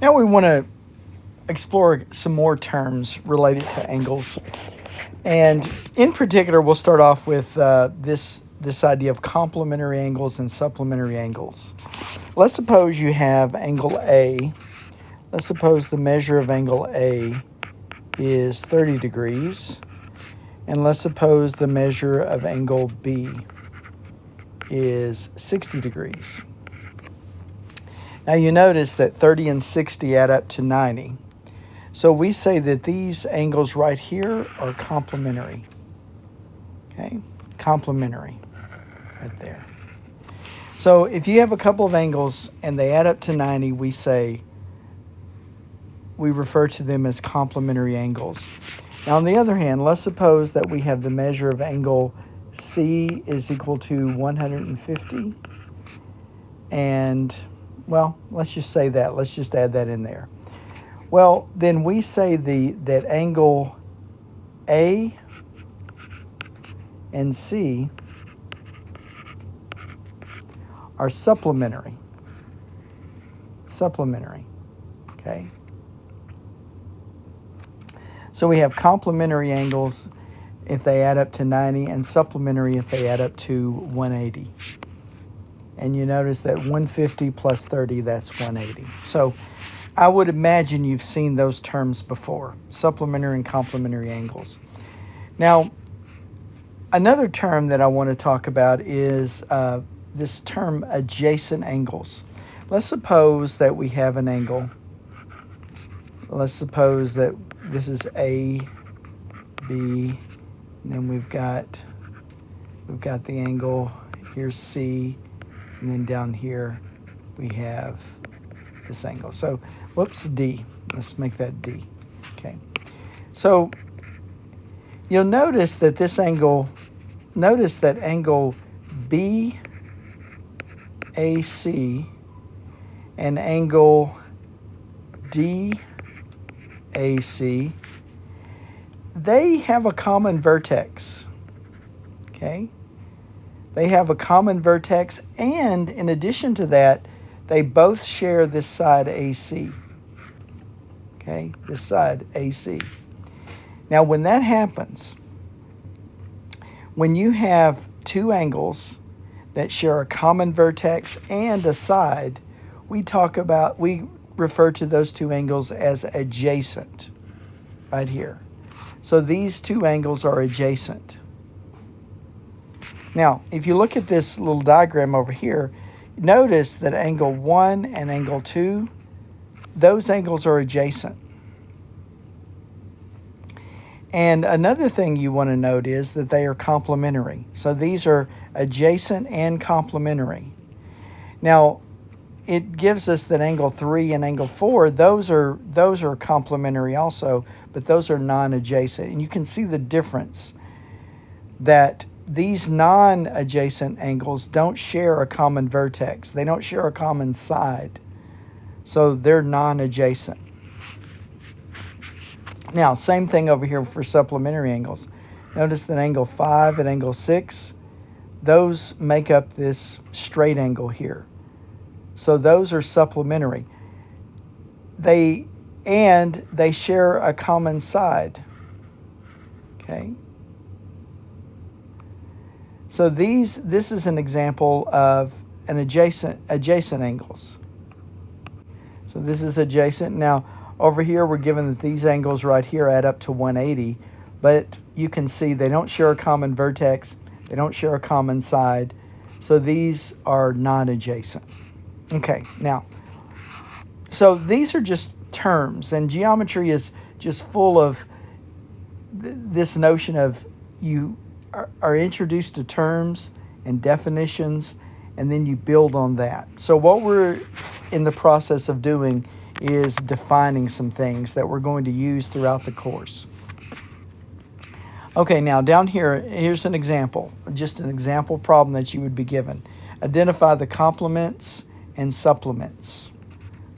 Now we want to explore some more terms related to angles. And in particular, we'll start off with this idea of complementary angles and supplementary angles. Let's suppose you have angle A. Let's suppose the measure of angle A is 30 degrees. And let's suppose the measure of angle B is 60 degrees. Now you notice that 30 and 60 add up to 90. So we say that these angles right here are complementary. Okay, complementary right there. So if you have a couple of angles and they add up to 90, we refer to them as complementary angles. Now on the other hand, let's suppose that we have the measure of angle C is equal to 150. And, well, let's just say that. Let's just add that in there. Well, then we say that angle A and C are supplementary. Supplementary, okay? So we have complementary angles if they add up to 90 and supplementary if they add up to 180. And you notice that 150 plus 30, that's 180. So I would imagine you've seen those terms before, supplementary and complementary angles. Now, another term that I want to talk about is this term adjacent angles. Let's suppose that we have an angle. Let's suppose that this is A, B, and then we've got the angle, here's C, and then down here we have this angle. So, whoops, D. Let's make that D. Okay. So, you'll notice that this angle, notice that angle BAC and angle DAC, they have a common vertex. Okay? They have a common vertex, and in addition to that, they both share this side AC. Okay, this side AC. Now, when that happens, when you have two angles that share a common vertex and a side, we refer to those two angles as adjacent, right here. So these two angles are adjacent. Now, if you look at this little diagram over here, notice that angle 1 and angle 2, those angles are adjacent. And another thing you want to note is that they are complementary. So these are adjacent and complementary. Now, it gives us that angle 3 and angle 4, those are complementary also, but those are non-adjacent. And you can see the difference that these non-adjacent angles don't share a common vertex. They don't share a common side. So they're non-adjacent. Now, same thing over here for supplementary angles. Notice that angle 5 and angle 6, those make up this straight angle here. So those are supplementary. They share a common side. Okay? So this is an example of an adjacent angles. So this is adjacent. Now, over here we're given that these angles right here add up to 180, but you can see they don't share a common vertex, they don't share a common side, so these are non-adjacent. Okay, now, so these are just terms, and geometry is just full of this notion of you are introduced to terms and definitions, and then you build on that. So what we're in the process of doing is defining some things that we're going to use throughout the course. Okay, now down here, here's an example, just an example problem that you would be given. Identify the complements and supplements.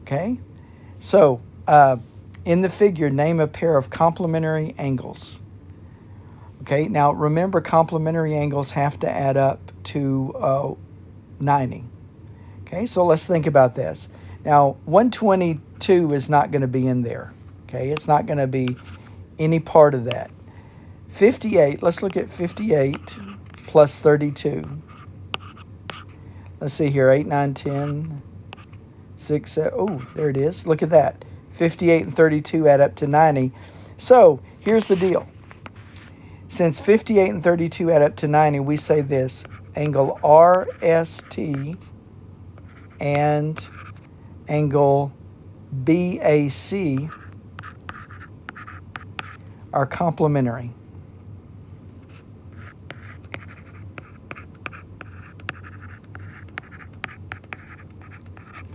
Okay, so in the figure, name a pair of complementary angles. Okay, now remember, complementary angles have to add up to 90. Okay, so let's think about this. Now, 122 is not going to be in there. Okay, it's not going to be any part of that. 58, let's look at 58 plus 32. Let's see here, 8, 9, 10, 6, 7. Oh, there it is. Look at that. 58 and 32 add up to 90. So here's the deal. Since 58 and 32 add up to 90, we say this: angle RST and angle BAC are complementary.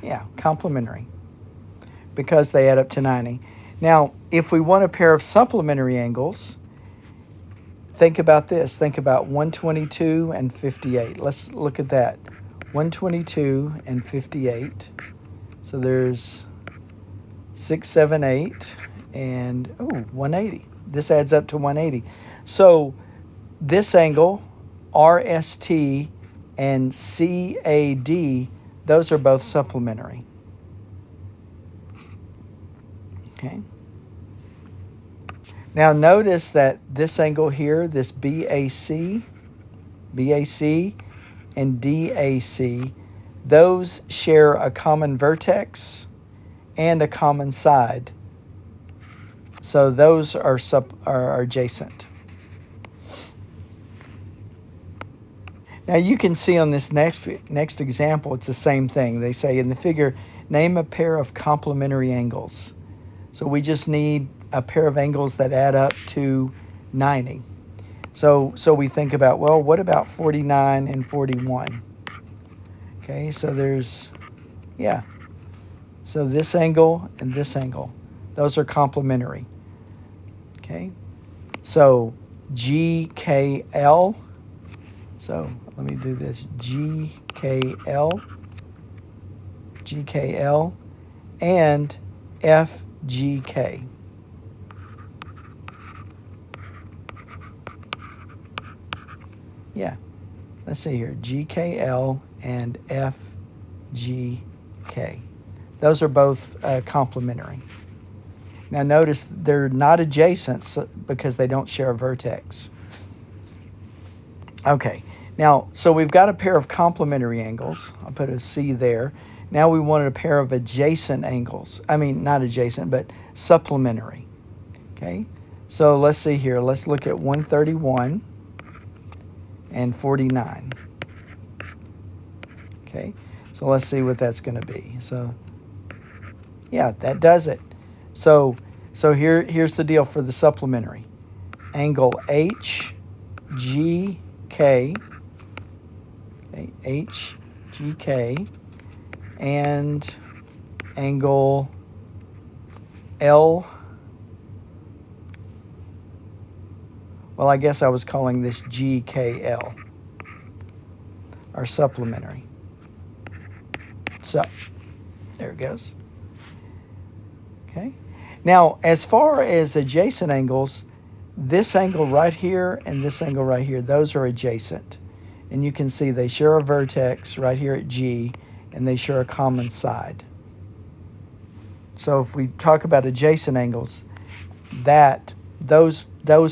Yeah, complementary, because they add up to 90. Now, if we want a pair of supplementary angles, think about this. Think about 122 and 58. Let's look at that. 122 and 58. So there's 6, 7, 8, and 180. This adds up to 180. So this angle, RST and CAD, those are both supplementary. Okay. Now notice that this angle here, this BAC and DAC, those share a common vertex and a common side. So those are adjacent. Now you can see on this next example, it's the same thing. They say in the figure, name a pair of complementary angles. So we just need a pair of angles that add up to 90. So we think about, well, what about 49 and 41? Okay, so there's, yeah. So this angle and this angle, those are complementary. Okay, so GKL, so let me do this, GKL and FGK. Yeah, let's see here, GKL and FGK. Those are both complementary. Now notice they're not adjacent because they don't share a vertex. Okay, now, so we've got a pair of complementary angles. I'll put a C there. Now we wanted a pair of adjacent angles. I mean, not adjacent, but supplementary. Okay, so let's see here. Let's look at 131 and 49. Okay, so let's see what that's going to be. So, yeah, that does it. So here's the deal for the supplementary. Angle HGK, okay, HGK, and angle L. Well, I guess I was calling this GKL, are supplementary. So, there it goes. Okay. Now, as far as adjacent angles, this angle right here and this angle right here, those are adjacent. And you can see they share a vertex right here at G, and they share a common side. So if we talk about adjacent angles, those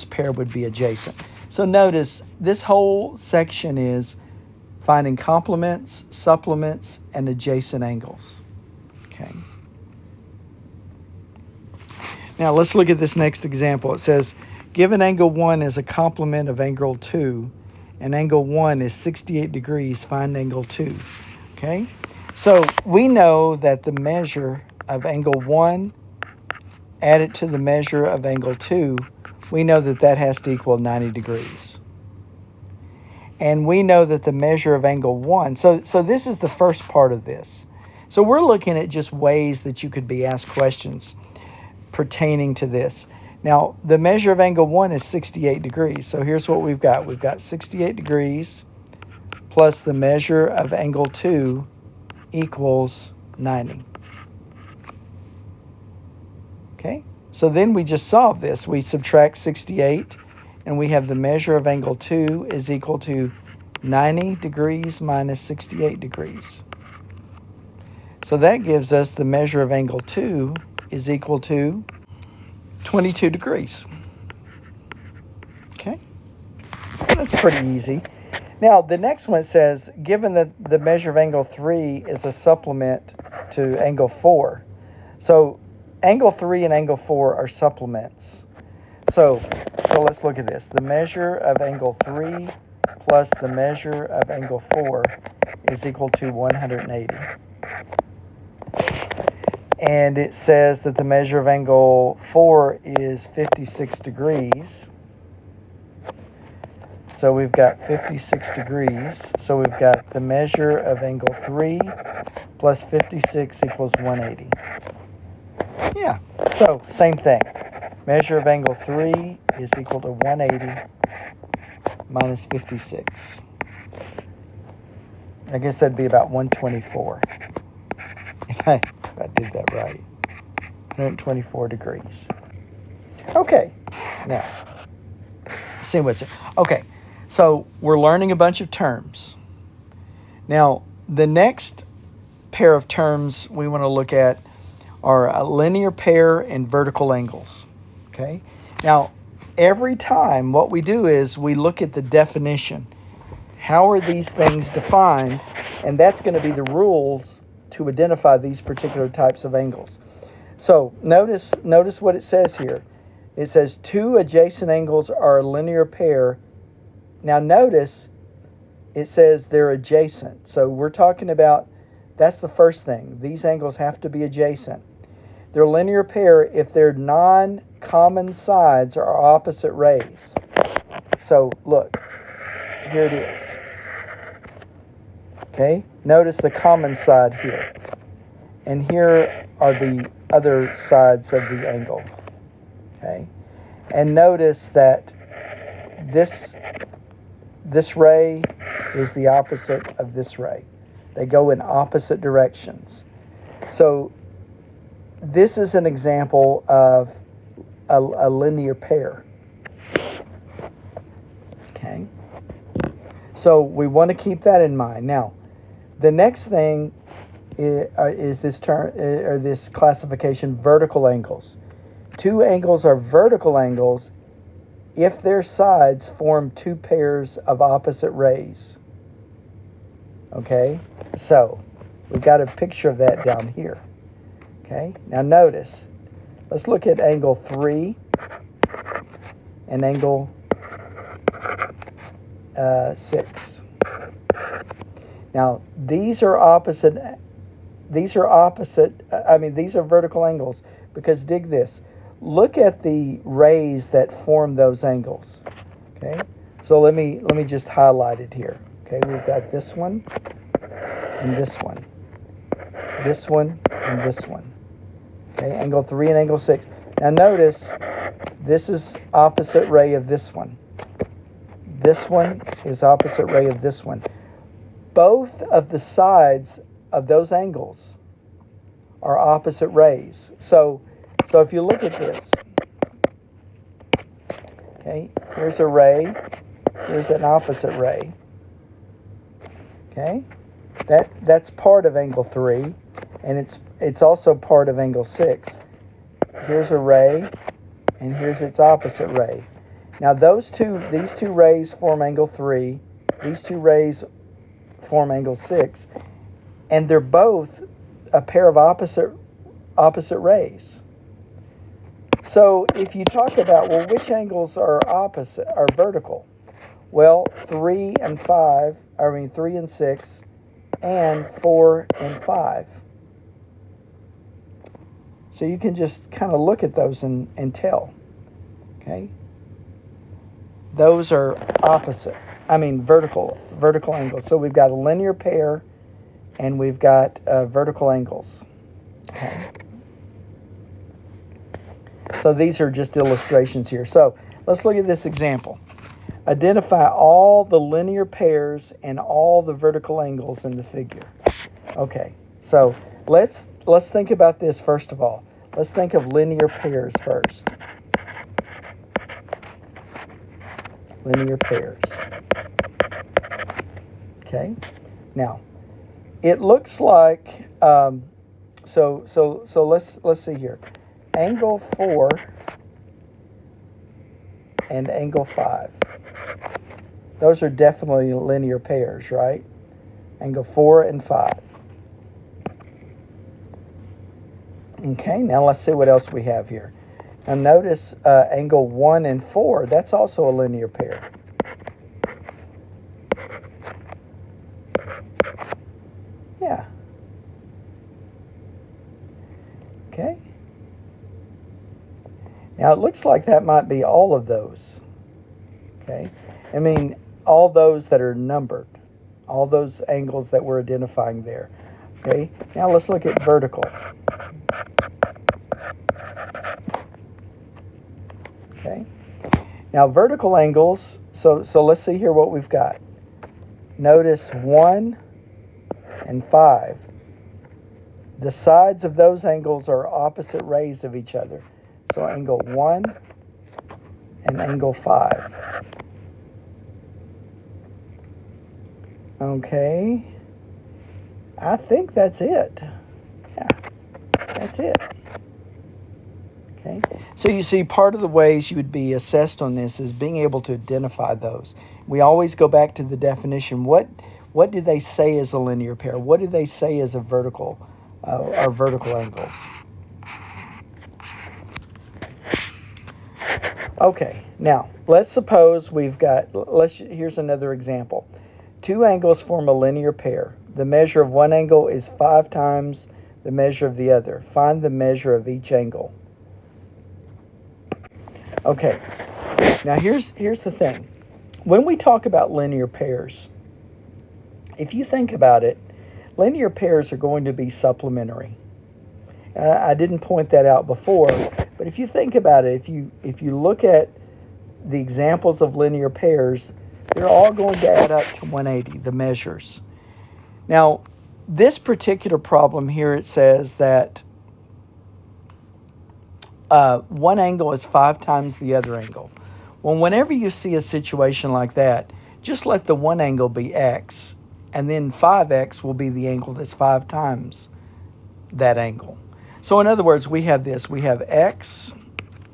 pair would be adjacent. So notice this whole section is finding complements, supplements, and adjacent angles. Okay. Now let's look at this next example. It says, given angle 1 is a complement of angle 2, and angle 1 is 68 degrees, find angle 2. Okay? So we know that the measure of angle 1 added to the measure of angle 2, we know that that has to equal 90 degrees. And we know that the measure of angle 1, so this is the first part of this. So we're looking at just ways that you could be asked questions pertaining to this. Now, the measure of angle 1 is 68 degrees. So here's what we've got. We've got 68 degrees plus the measure of angle 2 equals 90. Okay? So then we just solve this. We subtract 68, and we have the measure of angle 2 is equal to 90 degrees minus 68 degrees. So that gives us the measure of angle 2 is equal to 22 degrees. Okay, so that's pretty easy. Now, the next one says, given that the measure of angle 3 is a supplement to angle 4. So angle 3 and angle 4 are supplements. So let's look at this. The measure of angle 3 plus the measure of angle 4 is equal to 180. And it says that the measure of angle 4 is 56 degrees. So we've got 56 degrees. So we've got the measure of angle 3 plus 56 equals 180. Yeah, so same thing. Measure of angle 3 is equal to 180 minus 56. I guess that'd be about 124. If I did that right. 124 degrees. Okay, now, see what's it. Okay, so we're learning a bunch of terms. Now, the next pair of terms we want to look at are a linear pair and vertical angles. Okay, now every time what we do is we look at the definition. How are these things defined? And that's going to be the rules to identify these particular types of angles. So notice what it says here. It says two adjacent angles are a linear pair. Now notice it says they're adjacent. So we're talking about, that's the first thing. These angles have to be adjacent. They're a linear pair if their non-common sides are opposite rays. So look, here it is. Okay, notice the common side here. And here are the other sides of the angle. Okay, and notice that this ray is the opposite of this ray. They go in opposite directions. So this is an example of a linear pair. Okay, so we want to keep that in mind. Now, the next thing is this term or this classification: vertical angles. Two angles are vertical angles if their sides form two pairs of opposite rays. Okay, so we've got a picture of that down here. Okay, now notice, let's look at angle 3 and angle 6. Now these are vertical angles because dig this. Look at the rays that form those angles. Okay, so let me just highlight it here. Okay, we've got this one and this one, this one and this one. Okay, angle 3 and angle 6. Now notice this is opposite ray of this one. This one is opposite ray of this one. Both of the sides of those angles are opposite rays. So if you look at this, okay, here's a ray, here's an opposite ray. Okay, that's part of angle 3, and it's also part of angle 6. Here's a ray, and here's its opposite ray. Now these two rays form angle 3. These two rays form angle 6, and they're both a pair of opposite rays. So if you talk about, well, which angles are vertical? Well, 3 and 6, and 4 and 5. So you can just kind of look at those and tell. Okay? Those are vertical angles. So we've got a linear pair and we've got vertical angles. Okay? So these are just illustrations here. So let's look at this example. Identify all the linear pairs and all the vertical angles in the figure. Okay, so let's think about this first of all. Let's think of linear pairs first. Linear pairs. Okay, now it looks like so let's see here. Angle 4 and angle 5. Those are definitely linear pairs, right? Angle 4 and 5. Okay, now let's see what else we have here. Now notice angle 1 and 4, that's also a linear pair. Yeah. Okay. Now it looks like that might be all of those. Okay. I mean, all those that are numbered. All those angles that we're identifying there. Okay. Now let's look at vertical. Okay. Now vertical angles, so let's see here what we've got. Notice 1 and 5. The sides of those angles are opposite rays of each other. So angle 1 and angle 5. Okay. I think that's it. Yeah, that's it. Okay. So you see, part of the ways you would be assessed on this is being able to identify those. We always go back to the definition. What do they say is a linear pair? What do they say is a vertical are vertical angles? Okay, now let's suppose we've got, here's another example. Two angles form a linear pair. The measure of one angle is 5 times the measure of the other. Find the measure of each angle. Okay, now here's the thing. When we talk about linear pairs, if you think about it, linear pairs are going to be supplementary. I didn't point that out before, but if you think about it, if you look at the examples of linear pairs, they're all going to add up to 180, the measures. Now, this particular problem here, it says that one angle is 5 times the other angle. Well, whenever you see a situation like that, just let the one angle be x, and then 5x will be the angle that's 5 times that angle. So in other words, we have this. We have x,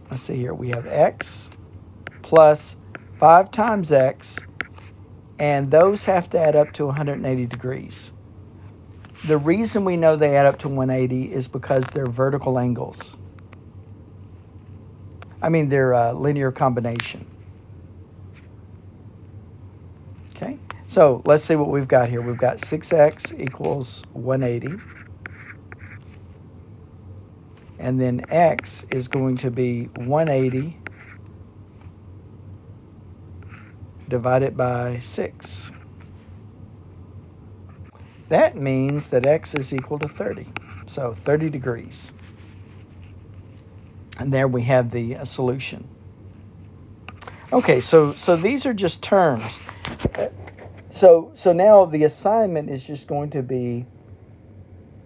let's see here, we have x plus 5 times x, and those have to add up to 180 degrees. The reason we know they add up to 180 is because they're vertical angles. I mean, they're a linear combination. Okay, so let's see what we've got here. We've got 6x equals 180. And then x is going to be 180 divided by 6. That means that x is equal to 30. So 30 degrees. And there we have the solution. Okay, so these are just terms. So now the assignment is just going to be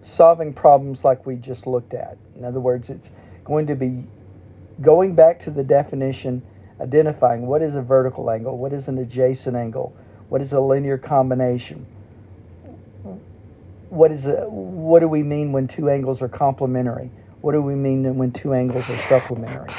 solving problems like we just looked at. In other words, it's going to be going back to the definition, identifying what is a vertical angle, what is an adjacent angle, what is a linear combination, what do we mean when two angles are complementary, what do we mean when two angles are supplementary.